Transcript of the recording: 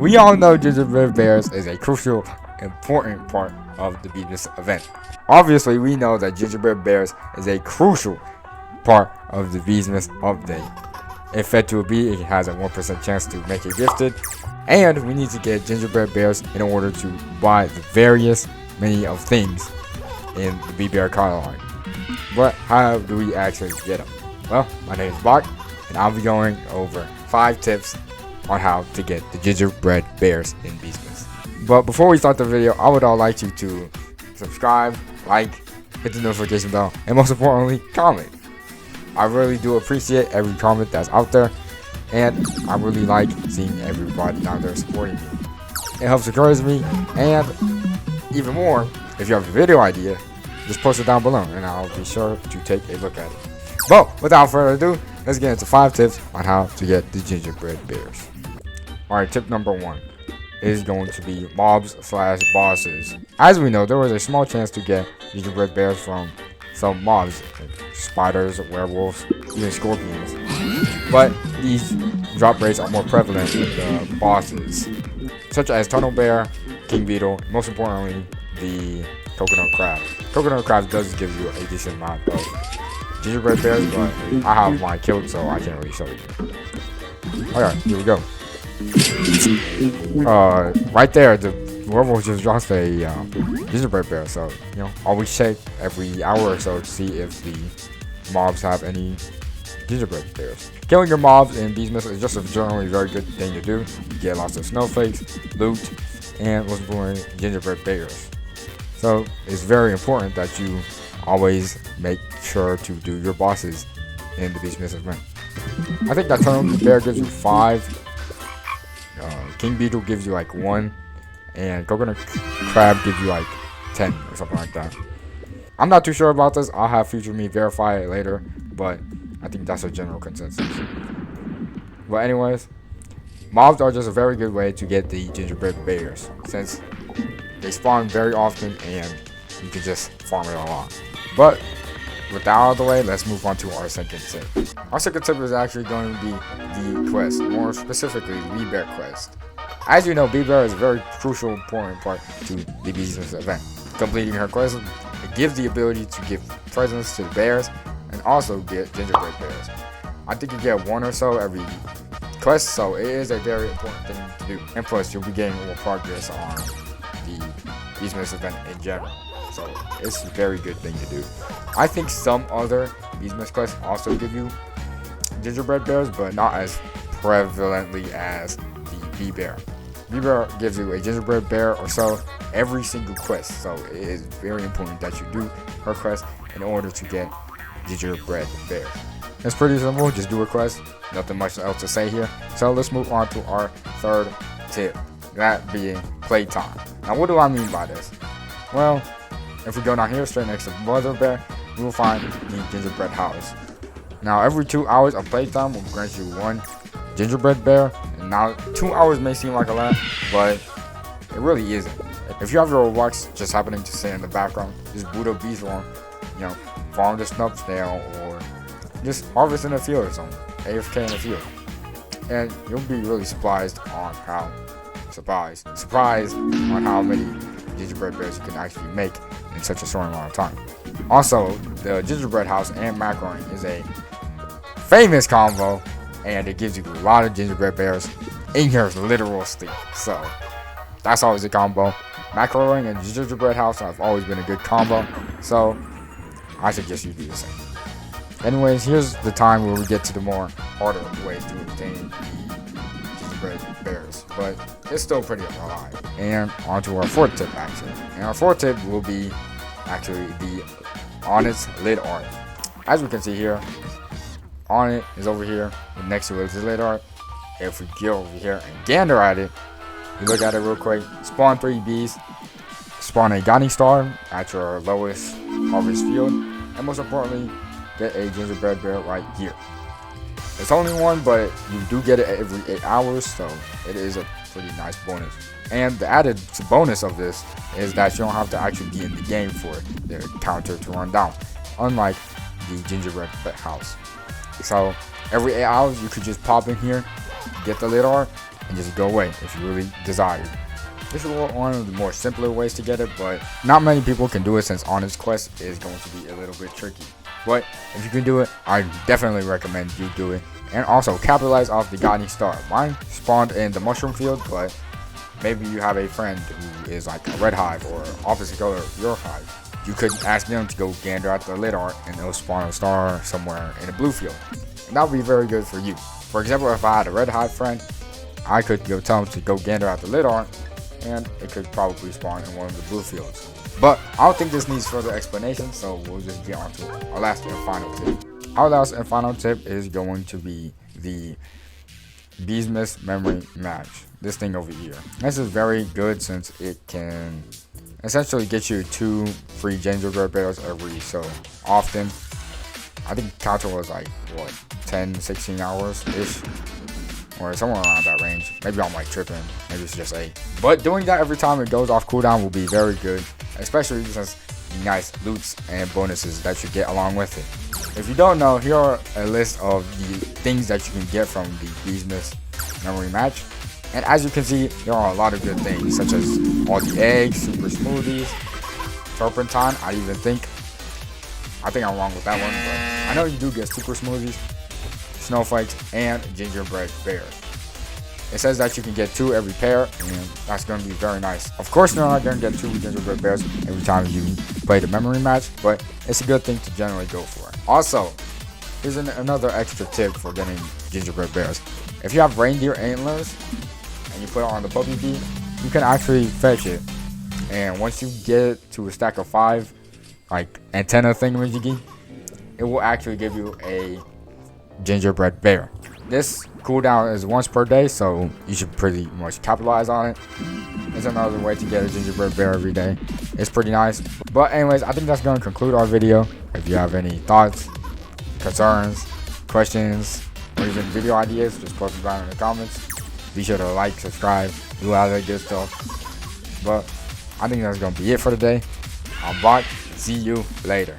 We all know gingerbread bears is a crucial, important part of the business event. Obviously, we know that gingerbread bears is a crucial part of the business of the day. If fed to a bee, it has a 1% chance to make it gifted. And we need to get gingerbread bears in order to buy the various many of things in the Bee Bear catalog. But how do we actually get them? Well, my name is Bach, and I'll be going over 5 tips on how to get the gingerbread bears in business. But before we start the video, I would all like you to subscribe, like, hit the notification bell, and most importantly, comment. I really do appreciate every comment that's out there, and I really like seeing everybody out there supporting me. It helps encourage me, and even more, if you have a video idea, just post it down below and I'll be sure to take a look at it. But without further ado, let's get into 5 tips on how to get the gingerbread bears. Alright, tip number 1 is going to be mobs/bosses. As we know, there was a small chance to get gingerbread bears from some mobs, like spiders, werewolves, even scorpions. But these drop rates are more prevalent with the bosses, such as tunnel bear, king beetle, and most importantly, the coconut crab. Coconut crab does give you a decent amount of gingerbread bears, but I have mine killed, so I can't really show you. Alright, here we go. Right there, the werewolf just dropped a gingerbread bear, so always check every hour or so to see if the mobs have any gingerbread bears. Killing your mobs in Beastmas is just a generally very good thing to do. You get lots of snowflakes, loot, and most importantly, gingerbread bears. So it's very important that you always make sure to do your bosses in the Beastmas event. I think that tunnel bear gives you 5. King beetle gives you like 1, and coconut crab gives you like 10 or something like that. I'm not too sure about this. I'll have future me verify it later, but I think that's a general consensus. But anyways, mobs are just a very good way to get the gingerbread bears, since they spawn very often and you can just farm it along. But with that out of the way, let's move on to our second tip. Our second tip is actually going to be the quest, more specifically the Bee Bear quest. As you know, Bee Bear is a very crucial, important part to the business event. Completing her quest, it gives the ability to give presents to the bears and also get gingerbread bears. I think you get 1 or so every quest, so it is a very important thing to do. And plus, you'll be getting more progress on the business event in general. So it's a very good thing to do. I think some other business quests also give you gingerbread bears, but not as prevalently as the Bee Bear. Bee Bear gives you a gingerbread bear or so every single quest, so it is very important that you do her quest in order to get gingerbread bears. It's pretty simple, just do a quest, nothing much else to say here. So let's move on to our third tip, that being playtime. Now what do I mean by this? Well, if we go down here straight next to Mother Bear, we will find the gingerbread house. Now every 2 hours of playtime will grant you 1 gingerbread bear. And now 2 hours may seem like a lot, but it really isn't. If you have your Roblox just happening to stay in the background, just boot up Beeswarm, farm the snub snail, or just harvest in a field or something, AFK in a field, and you'll be really surprised on how many gingerbread bears you can actually make in such a short amount of time. Also, the gingerbread house and macaroni is a famous combo, and it gives you a lot of gingerbread bears in your literal sleep. So that's always a combo. Macaroni and gingerbread house have always been a good combo, so I suggest you do the same. Anyways, here's the time where we get to the more harder ways to obtain the gingerbread bears, but it's still pretty alive. And on to our 4th tip actually. And our 4th tip will be actually the Onyx lid art. As we can see here, on it is over here, and next to it is the lid art. If we go over here and gander at it, you look at it real quick, spawn 3 bees, spawn a guiding star at your lowest harvest field, and most importantly, get a gingerbread bear right here. It's only 1, but you do get it every 8 hours, so it is a pretty nice bonus. And the added bonus of this is that you don't have to actually be in the game for the counter to run down, unlike the gingerbread house. So every 8 hours you could just pop in here, get the lid art, and just go away if you really desire. This is one of the more simpler ways to get it, but not many people can do it since Honest Quest is going to be a little bit tricky. But if you can do it, I definitely recommend you do it. And also capitalize off the guiding star. Mine spawned in the mushroom field, but maybe you have a friend who is like a red hive or opposite color of your hive. You could ask them to go gander at the lid art and they'll spawn a star somewhere in a blue field. And that would be very good for you. For example, if I had a red hive friend, I could go tell him to go gander at the lid art and it could probably spawn in one of the blue fields. But I don't think this needs further explanation, so we'll just get on to our last and final tip. Our last and final tip is going to be the BSS memory match. This thing over here. This is very good since it can essentially get you 2 free gingerbread bears every so often. I think counter was like, what, 10, 16 hours ish? Or somewhere around that range. Maybe I'm like tripping. Maybe it's just 8. But doing that every time it goes off cooldown will be very good. Especially since the nice loots and bonuses that you get along with it. If you don't know, here are a list of the things that you can get from the BSS memory match. And as you can see, there are a lot of good things, such as all the eggs, super smoothies, turpentine. I think I'm wrong with that one, but I know you do get super smoothies, snowflakes, and gingerbread bears. It says that you can get 2 every pair, and that's going to be very nice. Of course, you're not going to get 2 gingerbread bears every time you play the memory match, but it's a good thing to generally go for. Also, here's another extra tip for getting gingerbread bears. If you have reindeer antlers and you put it on the puppy bee, you can actually fetch it. And once you get to a stack of 5, like antenna thingamajiggy, it will actually give you a gingerbread bear. This cooldown is once per day, so you should pretty much capitalize on it. It's another way to get a gingerbread bear every day. It's pretty nice. But anyways, I think that's going to conclude our video. If you have any thoughts, concerns, questions, or even video ideas, just post them down in the comments. Be sure to like, subscribe, do all that good stuff. But I think that's going to be it for today. I'm Bot. See you later.